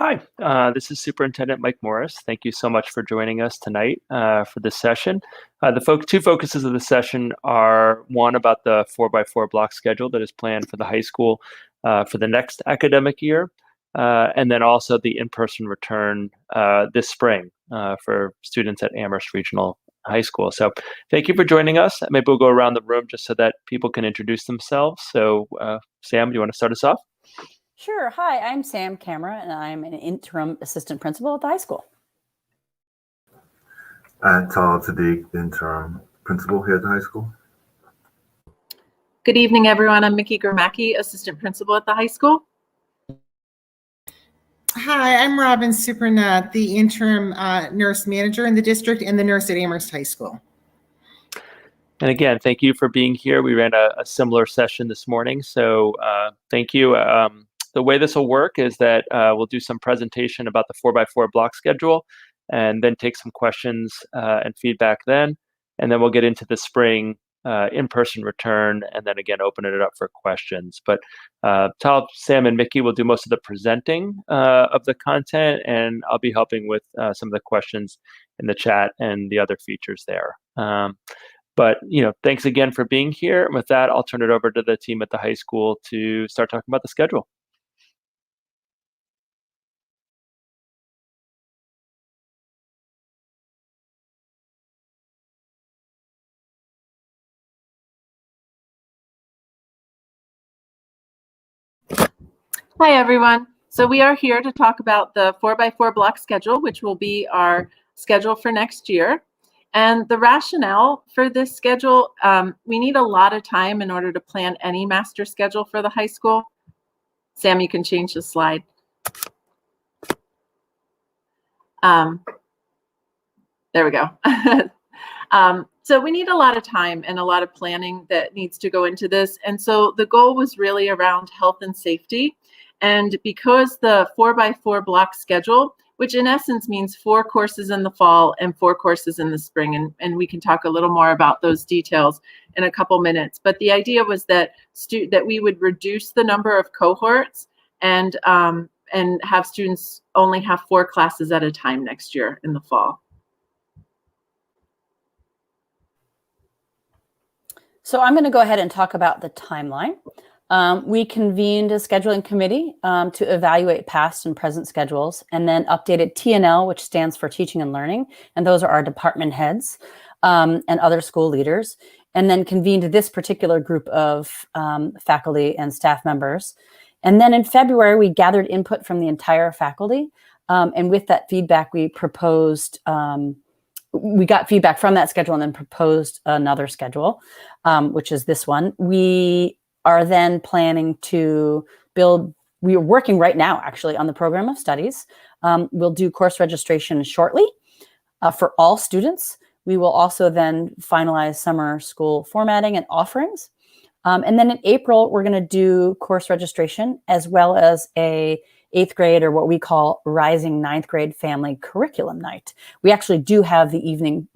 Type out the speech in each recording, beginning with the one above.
Hi, this is Superintendent Mike Morris. Thank you so much for joining us tonight for this session. The two focuses of the session are one about the 4x4 block schedule that is planned for the high school for the next academic year, and then also the in-person return this spring for students at Amherst Regional High School. So thank you for joining us. Maybe we'll go around the room just so that people can introduce themselves. So Sam, do you want to start us off? Sure. Hi, I'm Sam Camera, and I'm an interim assistant principal at the high school. I'm Todd Sadiq, interim principal here at the high school. Good evening, everyone. I'm Mickey Gramacki, assistant principal at the high school. Hi, I'm Robin Supernat, the interim nurse manager in the district and the nurse at Amherst High School. And again, thank you for being here. We ran a similar session this morning, so thank you. The way this will work is that we'll do some presentation about the 4x4 block schedule and then take some questions and feedback then. And then we'll get into the spring in-person return and then again, open it up for questions. But Tal, Sam, and Mickey will do most of the presenting of the content, and I'll be helping with some of the questions in the chat and the other features there. But thanks again for being here. And with that, I'll turn it over to the team at the high school to start talking about the schedule. Hi, everyone. So we are here to talk about the 4x4 block schedule, which will be our schedule for next year. And the rationale for this schedule, we need a lot of time in order to plan any master schedule for the high school. Sam, you can change the slide. There we go. So we need a lot of time and a lot of planning that needs to go into this. And so the goal was really around health and safety. And because the 4x4 block schedule, which in essence means 4 courses in the fall and 4 courses in the spring, and we can talk a little more about those details in a couple minutes. But the idea was that we would reduce the number of cohorts and have students only have 4 classes at a time next year in the fall. So I'm going to go ahead and talk about the timeline. We convened a scheduling committee to evaluate past and present schedules, and then updated TNL, which stands for Teaching and Learning, and those are our department heads and other school leaders, and then convened this particular group of faculty and staff members. And then in February, we gathered input from the entire faculty, and with that feedback, we proposed we got feedback from that schedule and then proposed another schedule, which is this one. We are then planning to build, we are working right now actually on the program of studies. We'll do course registration shortly for all students. We will also then finalize summer school formatting and offerings. And then in April, we're gonna do course registration as well as a 8th grade, or what we call Rising 9th grade Family Curriculum Night. We actually do have the evening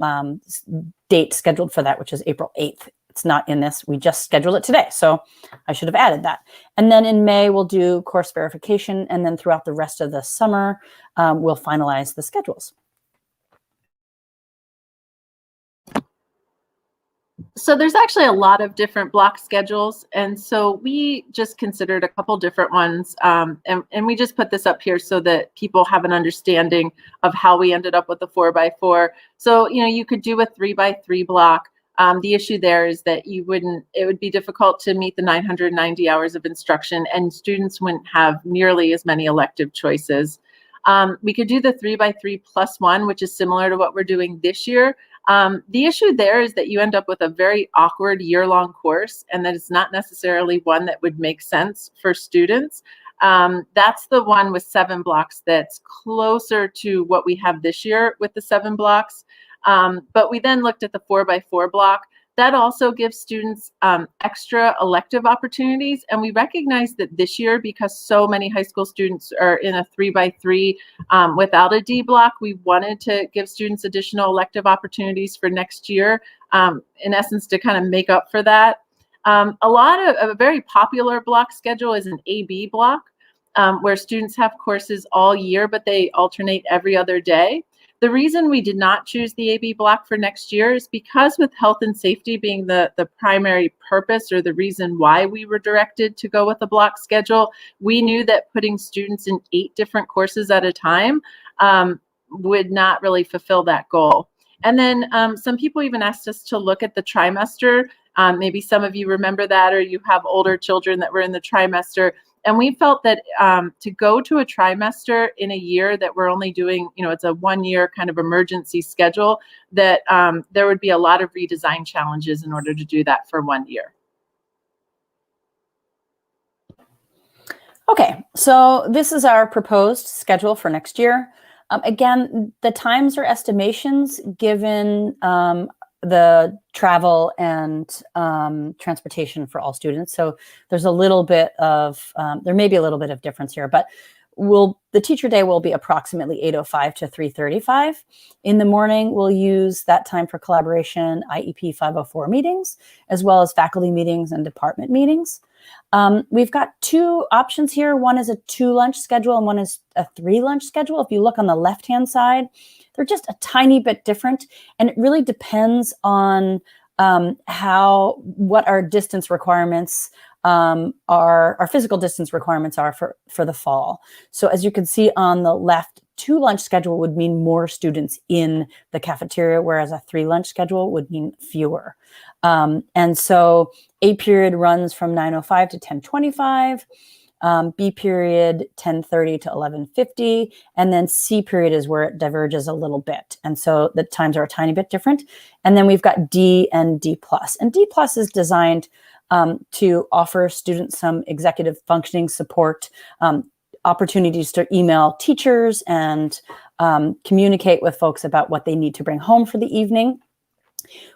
date scheduled for that, which is April 8th. It's not in this, we just scheduled it today, so I should have added that. And then in May, we'll do course verification, and then throughout the rest of the summer, we'll finalize the schedules. So there's actually a lot of different block schedules, and so we just considered a couple different ones, and we just put this up here so that people have an understanding of how we ended up with the 4x4. So you could do a 3x3 block. The issue there is that it would be difficult to meet the 990 hours of instruction, and students wouldn't have nearly as many elective choices. We could do the 3x3 plus 1, which is similar to what we're doing this year. The issue there is that you end up with a very awkward year-long course, and that it's not necessarily one that would make sense for students. That's the one with 7 blocks that's closer to what we have this year with the 7 blocks. But we then looked at the 4x4 block. That also gives students extra elective opportunities. And we recognize that this year, because so many high school students are in a 3x3 without a D block, we wanted to give students additional elective opportunities for next year, in essence, to kind of make up for that. A very popular block schedule is an AB block. where students have courses all year, but they alternate every other day. The reason we did not choose the AB block for next year is because with health and safety being the primary purpose or the reason why we were directed to go with a block schedule, we knew that putting students in 8 different courses at a time would not really fulfill that goal. And then some people even asked us to look at the trimester. Maybe some of you remember that, or you have older children that were in the trimester. And we felt that to go to a trimester in a year that we're only doing, it's a 1-year kind of emergency schedule, that there would be a lot of redesign challenges in order to do that for 1 year. Okay, so this is our proposed schedule for next year. Again, the times are estimations given the travel and transportation for all students. So there's a little bit of, there may be a little bit of difference here, but the teacher day will be approximately 8:05 to 3:35. In the morning, we'll use that time for collaboration, IEP 504 meetings, as well as faculty meetings and department meetings. We've got 2 options here. One is a 2 lunch schedule and one is a 3 lunch schedule. If you look on the left-hand side, they're just a tiny bit different, and it really depends on what our distance requirements our physical distance requirements are for the fall. So as you can see on the left, 2 lunch schedule would mean more students in the cafeteria, whereas a 3 lunch schedule would mean fewer. And so A period runs from 9:05 to 10:25. B period 10:30 to 11:50, and then C period is where it diverges a little bit. And so the times are a tiny bit different. And then we've got D and D+. And D+ is designed to offer students some executive functioning support, opportunities to email teachers and communicate with folks about what they need to bring home for the evening.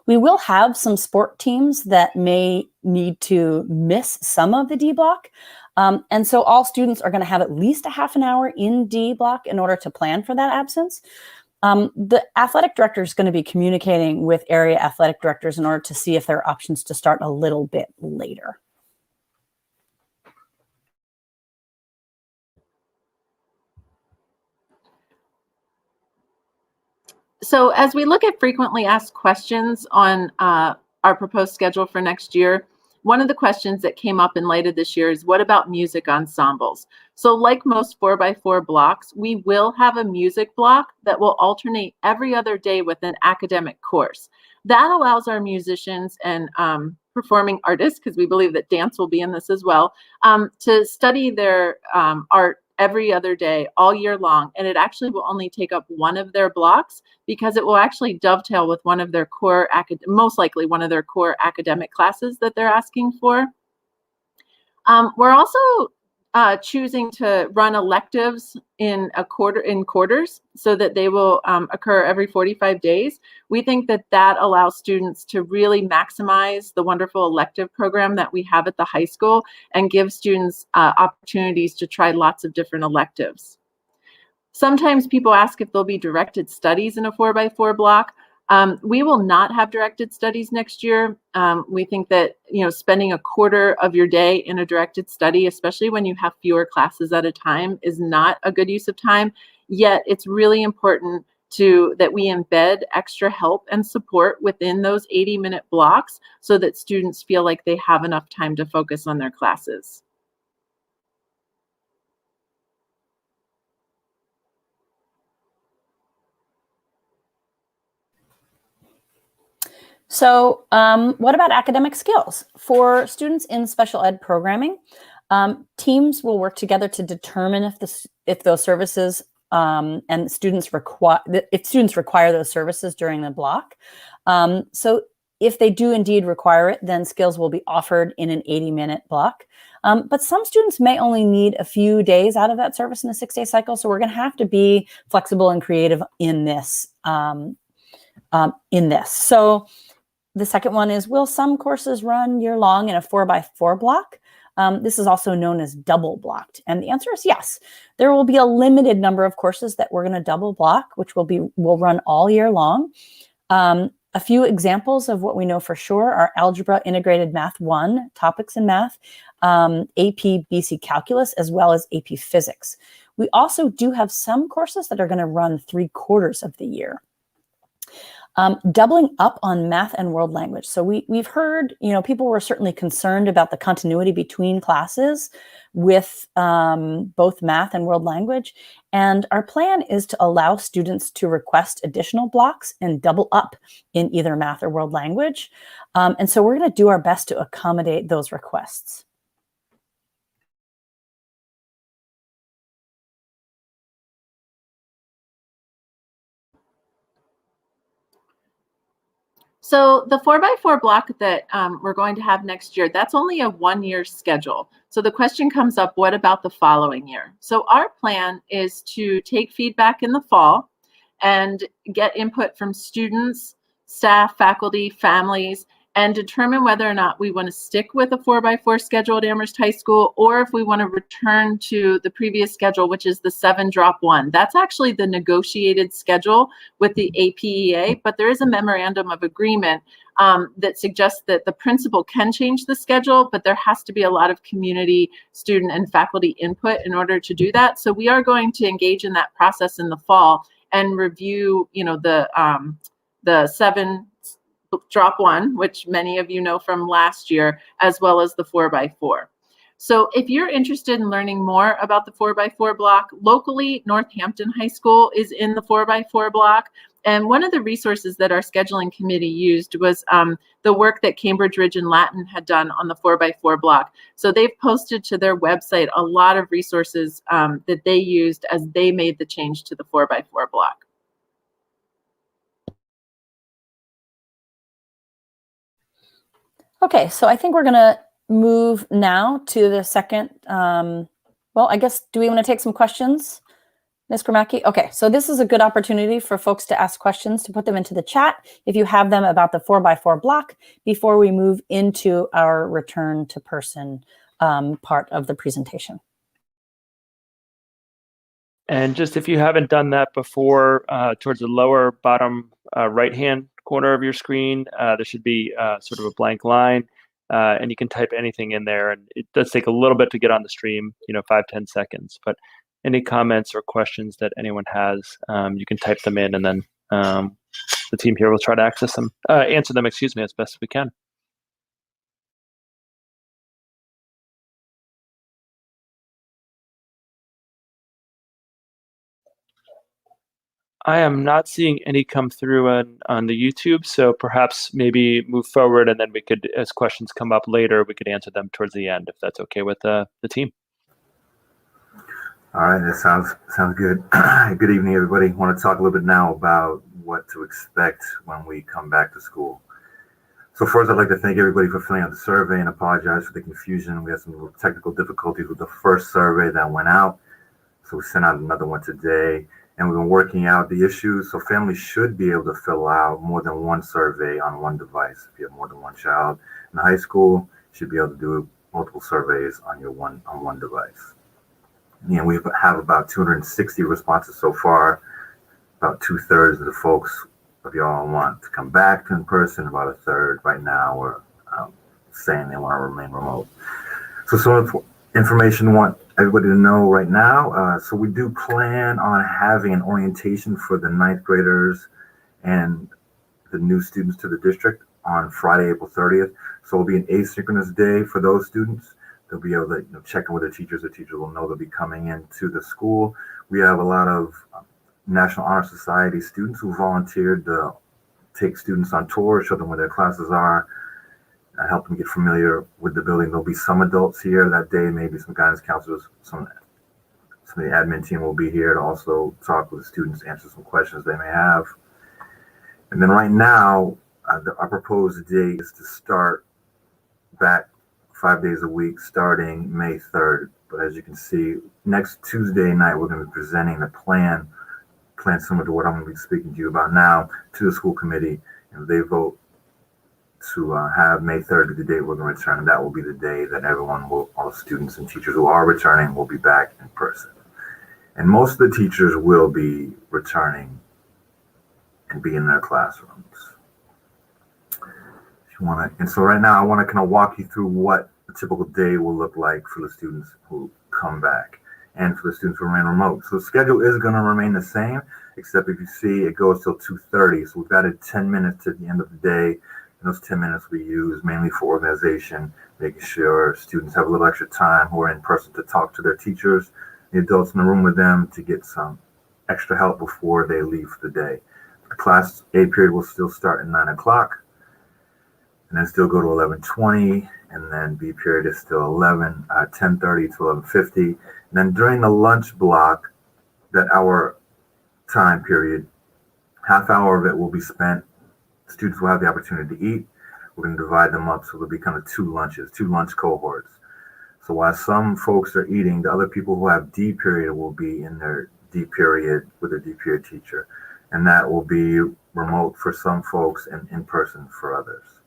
We will have some sport teams that may need to miss some of the D block. And so all students are going to have at least a half an hour in D block in order to plan for that absence. The athletic director is going to be communicating with area athletic directors in order to see if there are options to start a little bit later. So as we look at frequently asked questions on our proposed schedule for next year, one of the questions that came up in light of this year is, what about music ensembles? So like most 4x4 blocks, we will have a music block that will alternate every other day with an academic course. That allows our musicians and performing artists, because we believe that dance will be in this as well, to study their art every other day all year long, and it actually will only take up one of their blocks because it will actually dovetail with one of their core, most likely one of their core academic classes that they're asking for. We're also choosing to run electives in quarters so that they will occur every 45 days. We think that that allows students to really maximize the wonderful elective program that we have at the high school and give students opportunities to try lots of different electives. Sometimes people ask if there'll be directed studies in a 4x4 block. We will not have directed studies next year. We think that spending a quarter of your day in a directed study, especially when you have fewer classes at a time, is not a good use of time. Yet it's really important that we embed extra help and support within those 80-minute blocks so that students feel like they have enough time to focus on their classes. So what about academic skills? For students in special ed programming, teams will work together to determine if those services and students require those services during the block. So if they do indeed require it, then skills will be offered in an 80-minute block. But some students may only need a few days out of that service in a 6-day cycle. So we're going to have to be flexible and creative in this. So the second one is, will some courses run year-long in a 4x4 block? This is also known as double blocked. And the answer is yes. There will be a limited number of courses that we're going to double block, which will run all year long. A few examples of what we know for sure are Algebra Integrated Math 1, Topics in Math, AP BC Calculus, as well as AP Physics. We also do have some courses that are going to run 3/4 of the year. Doubling up on math and world language. So we've heard, people were certainly concerned about the continuity between classes with both math and world language. And our plan is to allow students to request additional blocks and double up in either math or world language. And so we're going to do our best to accommodate those requests. So the 4x4 block that we're going to have next year, that's only a 1-year schedule. So the question comes up, what about the following year? So our plan is to take feedback in the fall and get input from students, staff, faculty, families, and determine whether or not we want to stick with a 4x4 schedule at Amherst High School, or if we want to return to the previous schedule, which is the 7-drop-1. That's actually the negotiated schedule with the APEA, but there is a memorandum of agreement that suggests that the principal can change the schedule, but there has to be a lot of community, student, and faculty input in order to do that. So we are going to engage in that process in the fall and review, the 7-drop-1, which many of you know from last year, as well as the 4x4. So if you're interested in learning more about the 4x4 block, locally, Northampton High School is in the 4x4 block. And one of the resources that our scheduling committee used was the work that Cambridge Ridge and Latin had done on the 4x4 block. So they've posted to their website a lot of resources that they used as they made the change to the 4x4 block. Okay, so I think we're going to move now to the second. Well, I guess, do we want to take some questions, Ms. Gramacki? Okay, so this is a good opportunity for folks to ask questions, to put them into the chat if you have them about the 4x4 block before we move into our return to person part of the presentation. And just if you haven't done that before, towards the lower bottom right-hand corner of your screen, there should be sort of a blank line, and you can type anything in there. And it does take a little bit to get on the stream, 5-10 seconds. But any comments or questions that anyone has, you can type them in, and then the team here will try to answer them, as best as we can. I am not seeing any come through on the YouTube, so perhaps maybe move forward, and then we could, as questions come up later, we could answer them towards the end, if that's okay with the team. All right, that sounds good. Good evening, everybody. I want to talk a little bit now about what to expect when we come back to school. So first, I'd like to thank everybody for filling out the survey and apologize for the confusion. We had some technical difficulties with the first survey that went out, so we sent out another one today. And we've been working out the issues. So families should be able to fill out more than one survey on one device. If you have more than one child in high school, you should be able to do multiple surveys on one device. And we have about 260 responses so far. About 2/3 of the folks of y'all want to come back to in person. About a third right now are saying they want to remain remote. So some information I want everybody to know right now. So we do plan on having an orientation for the 9th graders and the new students to the district on Friday, April 30th. So it'll be an asynchronous day for those students. They'll be able to check in with their teachers. The teachers will know they'll be coming into the school. We have a lot of National Honor Society students who volunteered to take students on tours, show them where their classes are, help them get familiar with the building. There'll be some adults here that day, maybe some guidance counselors, some of the admin team will be here to also talk with the students, answer some questions they may have. And then right now, our proposed date is to start back 5 days a week starting May 3rd. But as you can see, next Tuesday night, we're going to be presenting a plan similar to what I'm going to be speaking to you about now to the school committee. And they vote to have May 3rd be the date we're going to return. And that will be the day that all the students and teachers who are returning will be back in person. And most of the teachers will be returning and be in their classrooms. And so right now I want to kind of walk you through what a typical day will look like for the students who come back and for the students who remain remote. So the schedule is going to remain the same, except if you see it goes till 2:30. So we've added 10 minutes at the end of the day. And those 10 minutes we use mainly for organization, making sure students have a little extra time who are in person to talk to their teachers, the adults in the room with them, to get some extra help before they leave for the day. The class A period will still start at 9 o'clock and then still go to 11:20, and then B period is still 10:30 to 11:50. And then during the lunch block, that hour time period, half hour of it will be spent. Students will have the opportunity to eat. We're going to divide them up so there'll be kind of two lunch cohorts. So while some folks are eating, the other people who have D period will be in their D period with their D period teacher. And that will be remote for some folks and in person for others.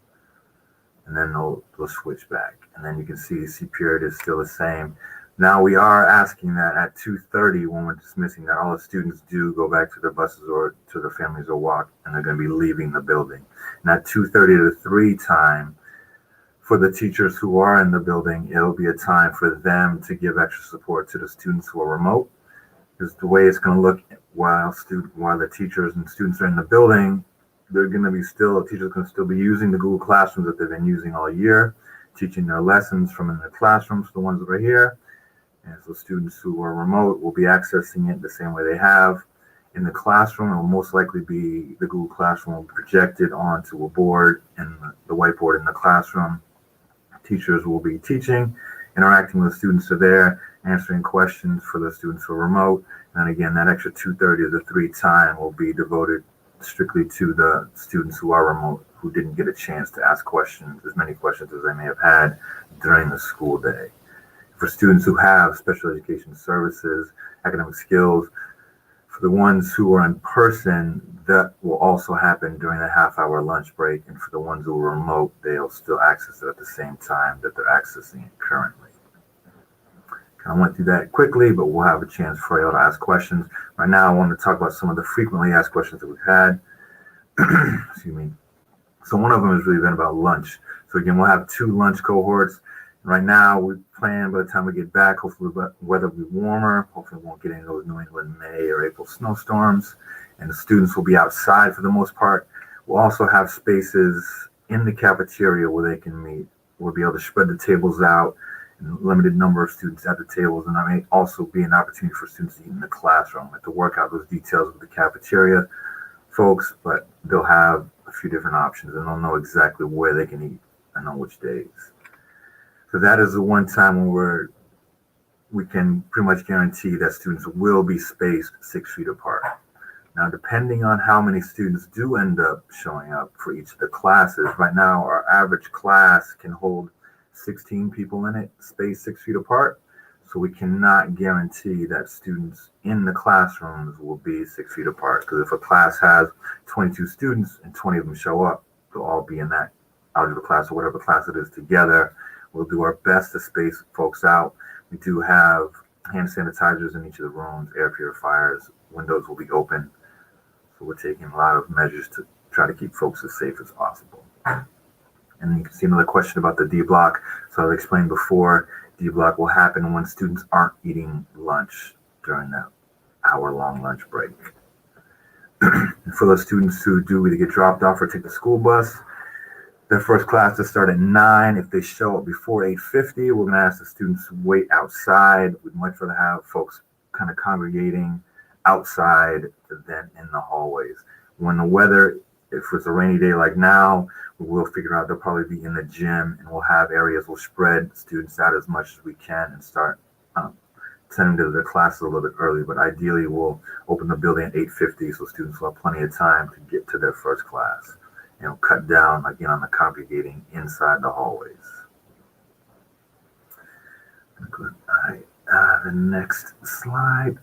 And then they'll switch back. And then you can see C period is still the same. Now we are asking that at 2:30, when we're dismissing, that all the students do go back to their buses or to their families or walk, and they're going to be leaving the building. And at 2:30 to 3 time, for the teachers who are in the building, it'll be a time for them to give extra support to the students who are remote. Because the way it's going to look while the teachers and students are in the building, teachers can still be using the Google Classrooms that they've been using all year, teaching their lessons from in their classrooms, the ones that are here. And so students who are remote will be accessing it the same way they have. In the classroom, it will most likely be the Google Classroom projected onto a board and the whiteboard in the classroom. Teachers will be teaching, interacting with the students who are there, answering questions for the students who are remote. And again, that extra 2:30 to 3 time will be devoted strictly to the students who are remote, who didn't get a chance to ask questions, as many questions as they may have had during the school day. For students who have special education services, academic skills, for the ones who are in person, that will also happen during the half-hour lunch break. And for the ones who are remote, they'll still access it at the same time that they're accessing it currently. I went through that quickly, but we'll have a chance for you all to ask questions. Right now, I want to talk about some of the frequently asked questions that we've had. Excuse me. So one of them has really been about lunch. So again, we'll have 2 lunch cohorts. Right now, we plan by the time we get back, hopefully the weather will be warmer. Hopefully we won't get any of those New England May or April snowstorms. And the students will be outside for the most part. We'll also have spaces in the cafeteria where they can meet. We'll be able to spread the tables out, and a limited number of students at the tables. And there may also be an opportunity for students to eat in the classroom. We have to work out those details with the cafeteria folks, but they'll have a few different options and they'll know exactly where they can eat and on which days. So that is the one time when we can pretty much guarantee that students will be spaced 6 feet apart. Now, depending on how many students do end up showing up for each of the classes, right now our average class can hold 16 people in it, spaced 6 feet apart. So we cannot guarantee that students in the classrooms will be 6 feet apart. Because if a class has 22 students and 20 of them show up, they'll all be in that algebra class or whatever class it is together. We'll do our best to space folks out. We do have hand sanitizers in each of the rooms, air purifiers, windows will be open. So we're taking a lot of measures to try to keep folks as safe as possible. And you can see another question about the D block. So I've explained before, D block will happen when students aren't eating lunch during that hour-long lunch break. For those students who do either get dropped off or take the school bus, their first class to start at 9. If they show up before 8:50, we're going to ask the students to wait outside. We'd much rather have folks kind of congregating outside than in the hallways. When the weather, if it's a rainy day like now, we'll figure out they'll probably be in the gym, and we'll have areas, we'll spread students out as much as we can and start sending to their classes a little bit early. But ideally, we'll open the building at 8:50 so students will have plenty of time to get to their first class. And we'll cut down again on the congregating inside the hallways. All right, the next slide.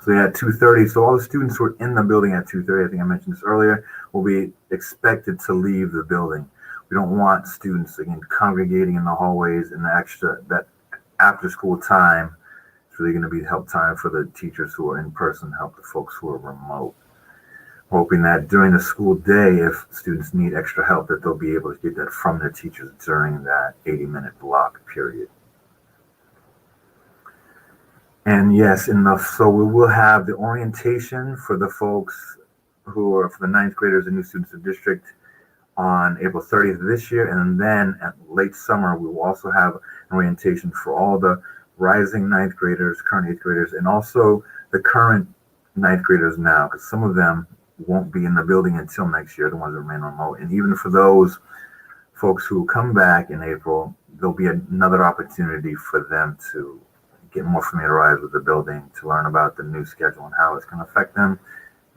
So yeah, at 2:30, so all the students who are in the building at 2:30, I think I mentioned this earlier, will be expected to leave the building. We don't want students, again, congregating in the hallways and that after school time. It's really going to be help time for the teachers who are in person, help the folks who are remote. hoping that during the school day, if students need extra help, that they'll be able to get that from their teachers during that 80-minute block period. And yes, so we will have the orientation for the folks who are for the ninth graders and new students of district on April 30th of this year. And then at late summer, we will also have an orientation for all the rising ninth graders, current eighth graders, and also the current ninth graders now, because some of them won't be in the building until next year, the ones that remain remote. And even for those folks who come back in April, there'll be another opportunity for them to get more familiarized with the building, to learn about the new schedule and how it's going to affect them,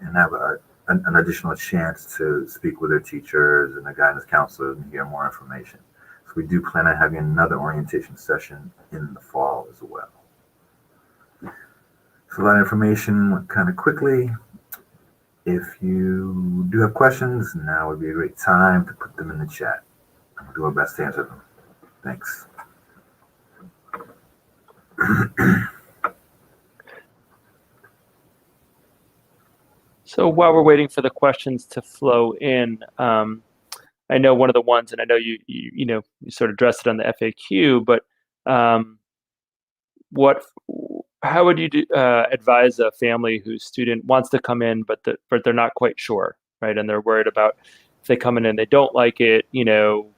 and have an additional chance to speak with their teachers and the guidance counselors and hear more information. So we do plan on having another orientation session in the fall as well. So that information went kind of quickly. If you do have questions, now would be a great time to put them in the chat. We'll do our best to answer them. Thanks. So while we're waiting for the questions to flow in, I know one of the ones, and I know you sort of addressed it on the FAQ, but how would you advise a family whose student wants to come in, but they're not quite sure, right? And they're worried about if they come in and they don't like it,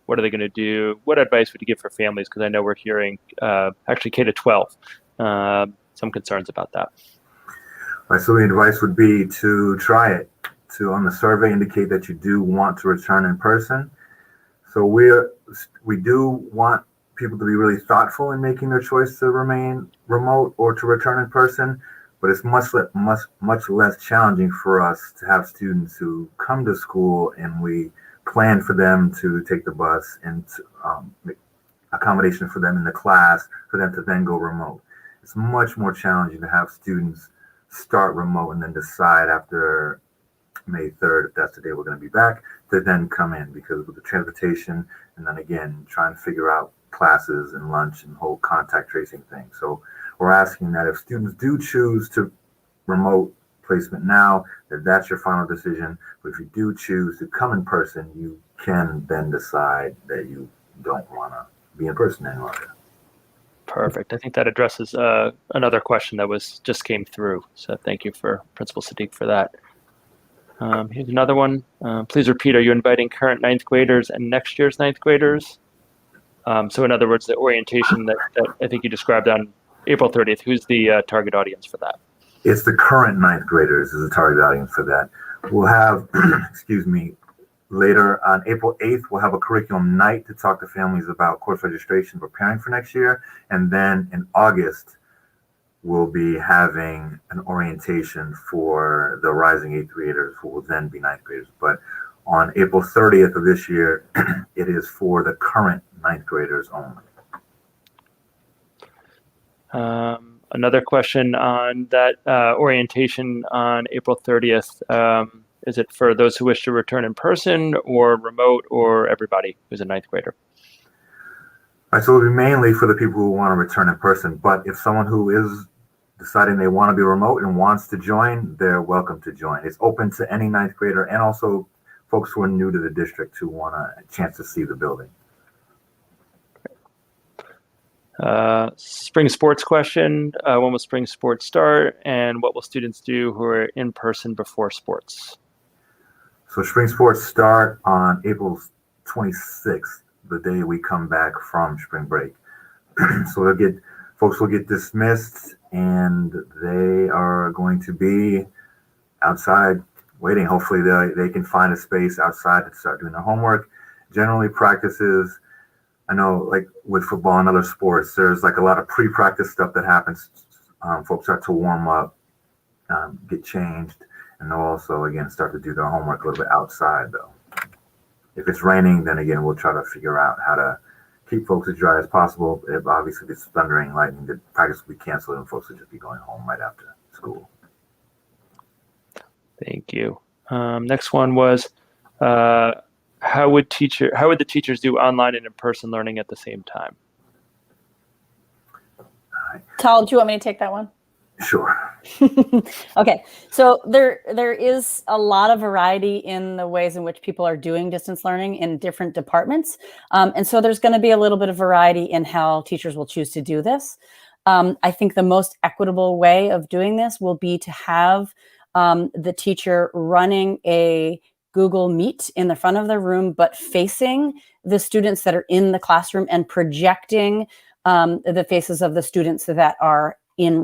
what are they going to do? What advice would you give for families? Because I know we're hearing actually K to 12, some concerns about that. Right, so the advice would be to try it, to on the survey indicate that you do want to return in person. So we do want people to be really thoughtful in making their choice to remain remote or to return in person, but it's much less challenging for us to have students who come to school and we plan for them to take the bus and make accommodation for them in the class for them to then go remote. It's much more challenging to have students start remote and then decide after May 3rd, if that's the day we're going to be back, to then come in, because with the transportation and then again trying to figure out classes and lunch and whole contact tracing thing. So we're asking that if students do choose to remote placement now, that's your final decision. But if you do choose to come in person, you can then decide that you don't want to be in person any longer. Perfect. I think that addresses another question that just came through. So thank you for Principal Sadiq for that. Here's another one. Please repeat, are you inviting current ninth graders and next year's ninth graders? So in other words, the orientation that I think you described on April 30th, who's the target audience for that? It's the current ninth graders is the target audience for that. We'll have, excuse me, later on April 8th, we'll have a curriculum night to talk to families about course registration preparing for next year. And then in August, we'll be having an orientation for the rising eighth graders who will then be ninth graders. But on April 30th of this year, it is for the current ninth graders only. Another question on that orientation on April 30th. Is it for those who wish to return in person or remote or everybody who's a ninth grader? All right, so it'll be mainly for the people who want to return in person, but if someone who is deciding they want to be remote and wants to join, they're welcome to join. It's open to any ninth grader and also folks who are new to the district who want a chance to see the building. Spring sports question. When will spring sports start and what will students do who are in person before sports? So spring sports start on April 26th, the day we come back from spring break. So folks will get dismissed and they are going to be outside waiting. Hopefully they can find a space outside to start doing their homework. Generally practices, I know like with football and other sports, there's like a lot of pre-practice stuff that happens. Folks start to warm up, get changed, and they'll also, again, start to do their homework a little bit outside, though. If it's raining, then again, we'll try to figure out how to keep folks as dry as possible. If obviously it's thundering, lightning, the practice will be canceled and folks will just be going home right after school. Thank you. Next one was, how would the teachers do online and in-person learning at the same time? Tal, do you want me to take that one? Sure. Okay, so there is a lot of variety in the ways in which people are doing distance learning in different departments. And so there's going to be a little bit of variety in how teachers will choose to do this. I think the most equitable way of doing this will be to have the teacher running a Google Meet in the front of the room, but facing the students that are in the classroom and projecting the faces of the students that are in the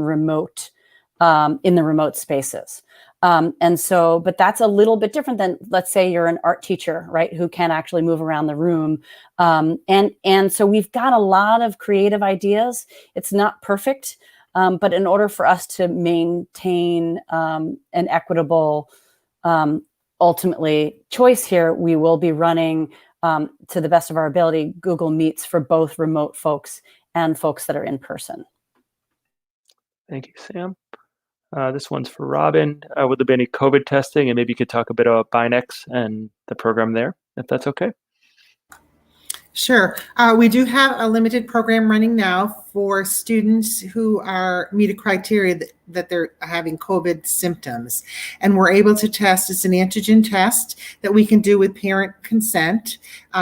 remote spaces. And so, but that's a little bit different than, let's say you're an art teacher, right, who can actually move around the room. And so we've got a lot of creative ideas. It's not perfect, but in order for us to maintain an equitable, ultimately choice here, we will be running, to the best of our ability, Google Meets for both remote folks and folks that are in person. Thank you, Sam. This one's for Robin. Would there be any COVID testing? And maybe you could talk a bit about Binex and the program there, if that's okay. Sure. We do have a limited program running now for students who meet a criteria that they're having COVID symptoms. And we're able to test. It's an antigen test that we can do with parent consent.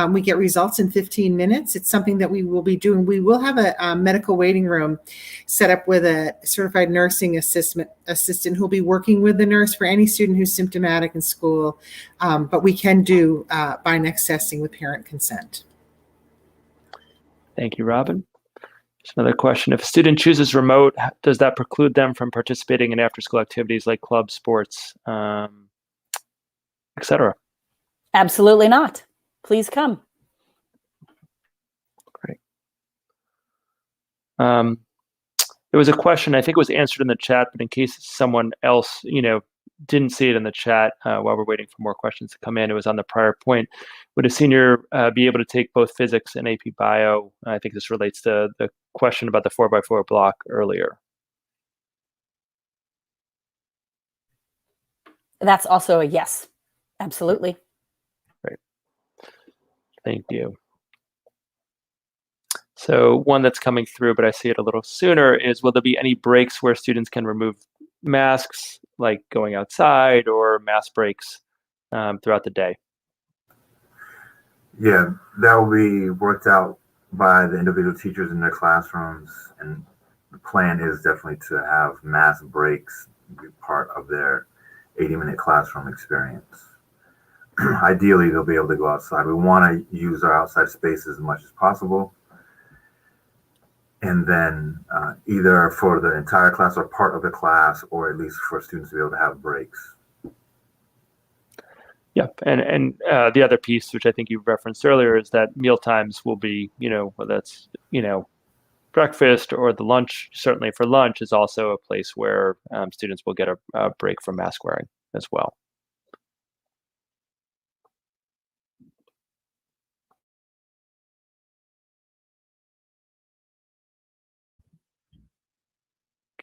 We get results in 15 minutes. It's something that we will be doing. We will have a medical waiting room set up with a certified nursing assistant who'll be working with the nurse for any student who's symptomatic in school. But we can do Binex testing with parent consent. Thank you, Robin. Just another question. If a student chooses remote, does that preclude them from participating in after-school activities like club sports, etc.? Absolutely not. Please come. Great. There was a question, I think it was answered in the chat, but in case someone else, didn't see it in the chat while we're waiting for more questions to come in, it was on the prior point. Would a senior be able to take both physics and AP Bio? I think this relates to the question about the 4x4 block earlier. That's also a yes. Absolutely. Great. Thank you. So one that's coming through, but I see it a little sooner, is will there be any breaks where students can remove masks, like going outside, or mask breaks throughout the day? Yeah, that will be worked out by the individual teachers in their classrooms. And the plan is definitely to have mask breaks be part of their 80-minute classroom experience. Ideally, they'll be able to go outside. We want to use our outside space as much as possible. And then either for the entire class or part of the class, or at least for students to be able to have breaks. Yeah, and the other piece, which I think you referenced earlier, is that meal times will be, whether that's, breakfast or the lunch, certainly for lunch, is also a place where students will get a break from mask wearing as well.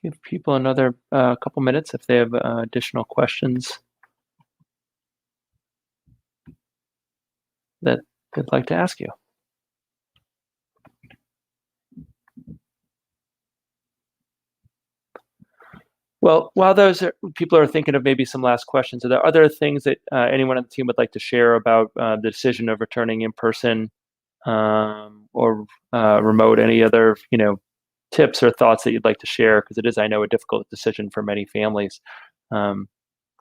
Give people another couple minutes if they have additional questions that they'd like to ask you. Well, while people are thinking of maybe some last questions, are there other things that anyone on the team would like to share about the decision of returning in person or remote? Any other, tips or thoughts that you'd like to share? Because it is, I know, a difficult decision for many families.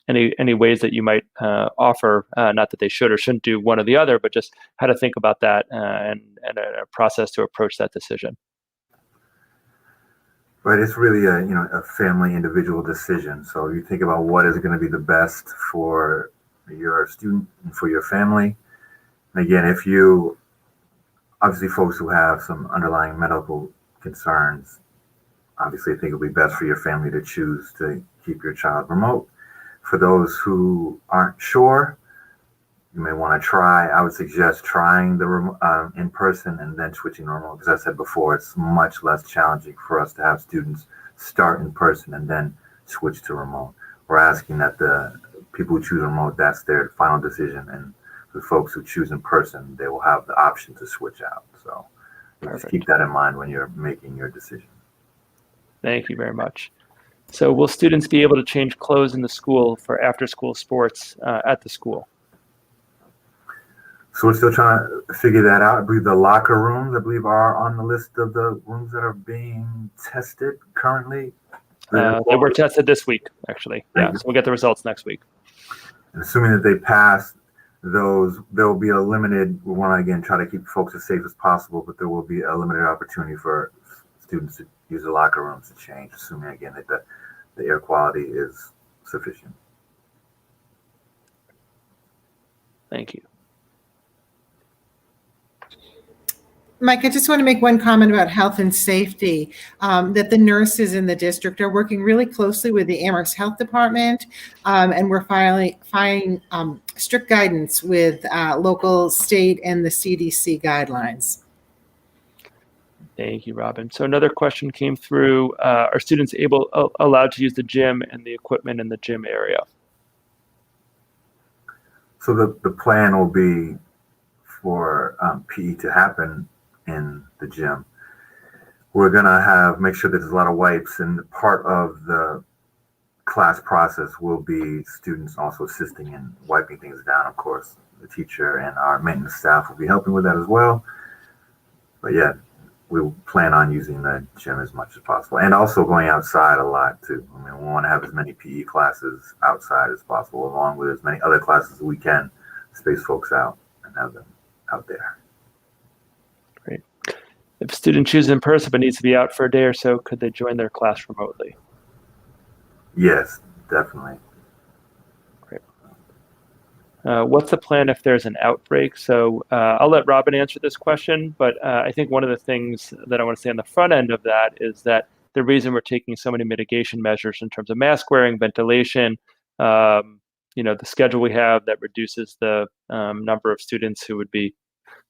Any ways that you might offer, not that they should or shouldn't do one or the other, but just how to think about that and a process to approach that decision? Right, it's really a family individual decision. So you think about what is going to be the best for your student and for your family. And again, if you obviously folks who have some underlying medical concerns, obviously I think it'll be best for your family to choose to keep your child remote. For those who aren't sure, you may want to try. I would suggest trying the in person and then switching to remote. Because I said before, it's much less challenging for us to have students start in person and then switch to remote. We're asking that the people who choose remote, that's their final decision, and the folks who choose in person, they will have the option to switch out. So just keep that in mind when you're making your decision. Thank you very much. So will students be able to change clothes in the school for after-school sports at the school? So we're still trying to figure that out. I believe the locker rooms, I believe, are on the list of the rooms that are being tested currently. They were tested this week, actually. Yeah, so we'll get the results next week. And assuming that they pass those, there will be a limited, we want to, again, try to keep folks as safe as possible, but there will be a limited opportunity for students to use the locker rooms to change, assuming, again, that the air quality is sufficient. Thank you. Mike, I just want to make one comment about health and safety, that the nurses in the district are working really closely with the Amherst Health Department, and we're filing strict guidance with local, state, and the CDC guidelines. Thank you, Robin. So another question came through, are students allowed to use the gym and the equipment in the gym area? So the plan will be for PE to happen in the gym. We're gonna make sure that there's a lot of wipes, and part of the class process will be students also assisting in wiping things down. Of course, the teacher and our maintenance staff will be helping with that as well. But yeah, we plan on using the gym as much as possible, and also going outside a lot too. I mean, we want to have as many PE classes outside as possible, along with as many other classes as we can, space folks out and have them out there. Great. If a student chooses in person but needs to be out for a day or so, could they join their class remotely? Yes, definitely. Great. What's the plan if there's an outbreak? So I'll let Robin answer this question, but I think one of the things that I want to say on the front end of that is that the reason we're taking so many mitigation measures in terms of mask wearing, ventilation, the schedule we have that reduces the number of students who would be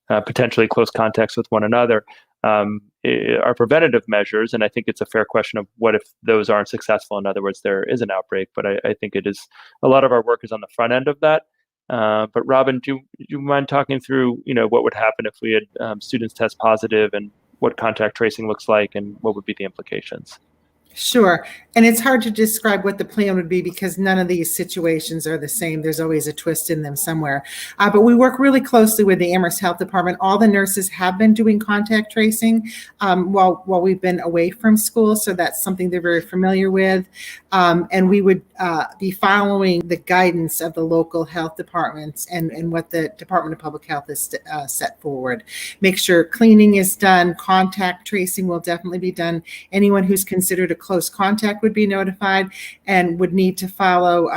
potentially close contacts with one another, are preventative measures. And I think it's a fair question of what if those aren't successful. In other words, there is an outbreak, but I think it is a lot of our work is on the front end of that. But Robin, do you mind talking through, what would happen if we had students test positive and what contact tracing looks like and what would be the implications? Sure. And it's hard to describe what the plan would be because none of these situations are the same. There's always a twist in them somewhere. But we work really closely with the Amherst Health Department. All the nurses have been doing contact tracing while we've been away from school. So that's something they're very familiar with. And we would be following the guidance of the local health departments and what the Department of Public Health has set forward. Make sure cleaning is done. Contact tracing will definitely be done. Anyone who's considered a close contact would be notified and would need to follow,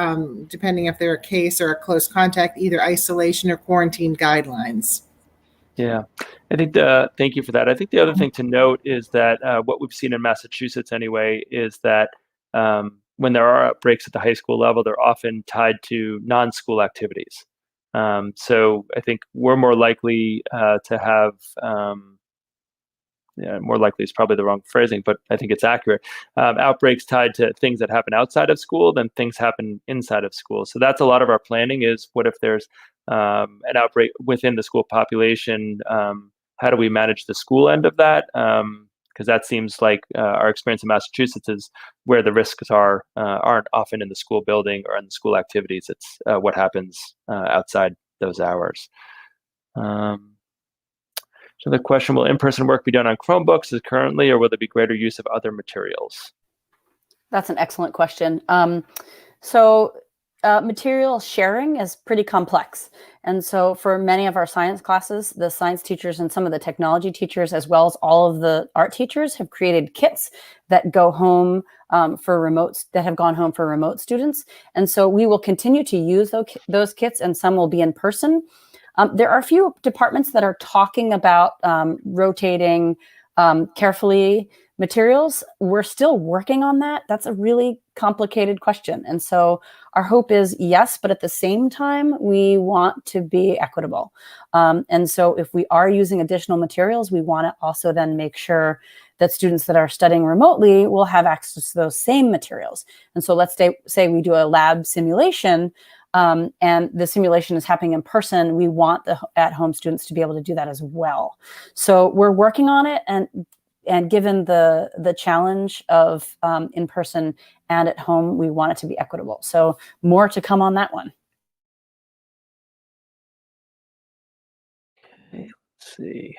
depending if they're a case or a close contact, either isolation or quarantine guidelines. Yeah, I think thank you for that. I think the other thing to note is that what we've seen in Massachusetts anyway is that when there are outbreaks at the high school level, they're often tied to non-school activities. So I think we're more likely to have more likely is probably the wrong phrasing, but I think it's accurate. Outbreaks tied to things that happen outside of school than things happen inside of school. So that's a lot of our planning is what if there's an outbreak within the school population? How do we manage the school end of that? Because that seems like our experience in Massachusetts is where the risks aren't often in the school building or in the school activities. It's what happens outside those hours. So the question, will in-person work be done on Chromebooks as currently, or will there be greater use of other materials? That's an excellent question. Material sharing is pretty complex. And so for many of our science classes, the science teachers and some of the technology teachers, as well as all of the art teachers, have created kits that go home that have gone home for remote students. And so we will continue to use those kits, and some will be in person. There are a few departments that are talking about rotating carefully materials. We're still working on that. That's a really complicated question. And so our hope is yes, but at the same time, we want to be equitable. And so if we are using additional materials, we want to also then make sure that students that are studying remotely will have access to those same materials. And so let's say we do a lab simulation, and the simulation is happening in person. We want the at-home students to be able to do that as well. So we're working on it, and And given the challenge of in person and at home, we want it to be equitable. So more to come on that one. Okay, let's see.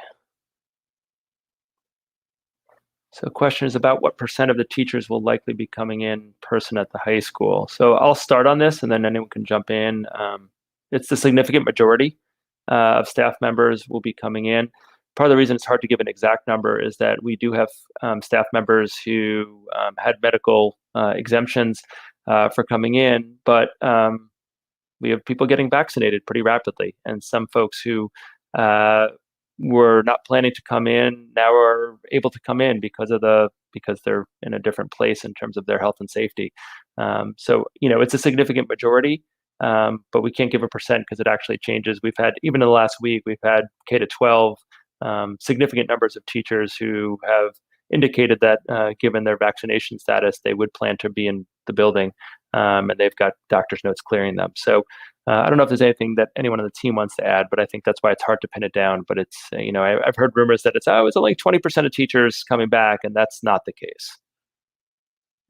So question is about what % of the teachers will likely be coming in person at the high school. So I'll start on this and then anyone can jump in. It's the significant majority of staff members will be coming in. Part of the reason it's hard to give an exact number is that we do have staff members who had medical exemptions for coming in, but we have people getting vaccinated pretty rapidly, and some folks who were not planning to come in now are able to come in because they're in a different place in terms of their health and safety. So it's a significant majority, but we can't give a percent because it actually changes. We've had, even in the last week, we've had K to 12 significant numbers of teachers who have indicated that given their vaccination status, they would plan to be in the building, and they've got doctor's notes clearing them. So I don't know if there's anything that anyone on the team wants to add, but I think that's why it's hard to pin it down. But it's, I've heard rumors that it's only 20% of teachers coming back, and that's not the case.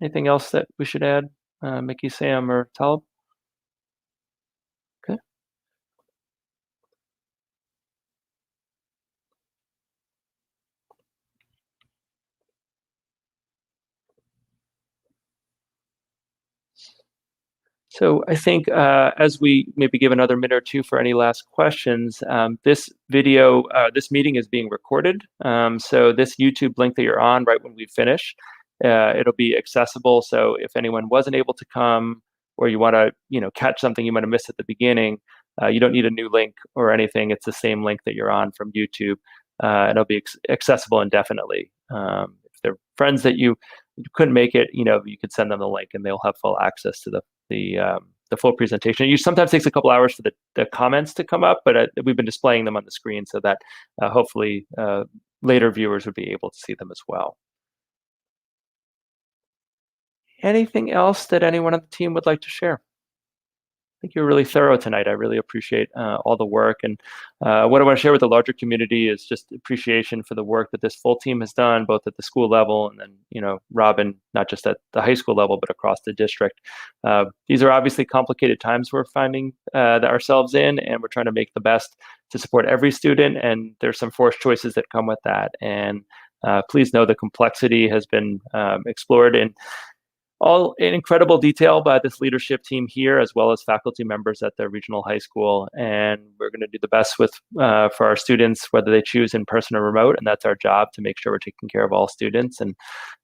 Anything else that we should add, Mickey, Sam, or Talib? Okay. So I think as we maybe give another minute or two for any last questions, this meeting is being recorded. So this YouTube link that you're on right when we finish, it'll be accessible. So if anyone wasn't able to come, or you want to catch something you might have missed at the beginning, you don't need a new link or anything. It's the same link that you're on from YouTube, and it'll be accessible indefinitely. If there are friends that you couldn't make it, you could send them the link and they'll have full access to the full presentation. It sometimes takes a couple hours for the comments to come up, but we've been displaying them on the screen so that hopefully later viewers would be able to see them as well. Anything else that anyone on the team would like to share? I think you're really thorough tonight. I really appreciate all the work. And what I want to share with the larger community is just appreciation for the work that this full team has done, both at the school level and then, Robin, not just at the high school level, but across the district. These are obviously complicated times we're finding ourselves in, and we're trying to make the best to support every student. And there's some forced choices that come with that. And please know the complexity has been explored in incredible detail by this leadership team here, as well as faculty members at the regional high school. And we're going to do the best for our students, whether they choose in person or remote. And that's our job, to make sure we're taking care of all students. And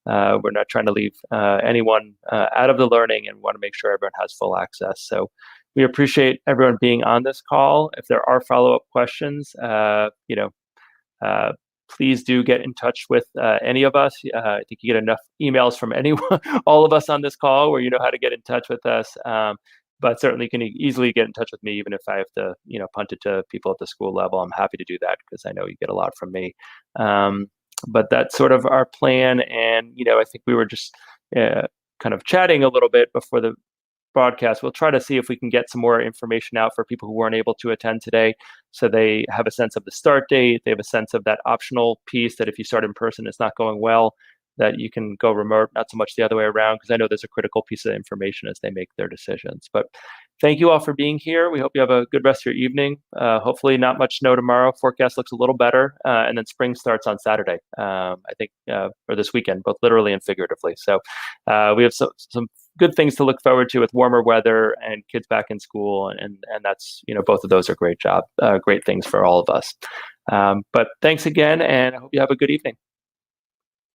we're not trying to leave anyone out of the learning, and want to make sure everyone has full access. So we appreciate everyone being on this call. If there are follow-up questions, please do get in touch with any of us. I think you get enough emails from anyone, all of us on this call, where you know how to get in touch with us. But certainly can easily get in touch with me, even if I have to, punt it to people at the school level. I'm happy to do that because I know you get a lot from me. But that's sort of our plan. And, I think we were just kind of chatting a little bit before the broadcast. We'll try to see if we can get some more information out for people who weren't able to attend today, so they have a sense of the start date. They have a sense of that optional piece, that if you start in person, it's not going well, that you can go remote, not so much the other way around, because I know there's a critical piece of information as they make their decisions. But thank you all for being here. We hope you have a good rest of your evening. Hopefully not much snow tomorrow. Forecast looks a little better. And then spring starts on Saturday, I think, or this weekend, both literally and figuratively. So we have some good things to look forward to with warmer weather and kids back in school. And that's, both of those are great things for all of us. But thanks again, and I hope you have a good evening.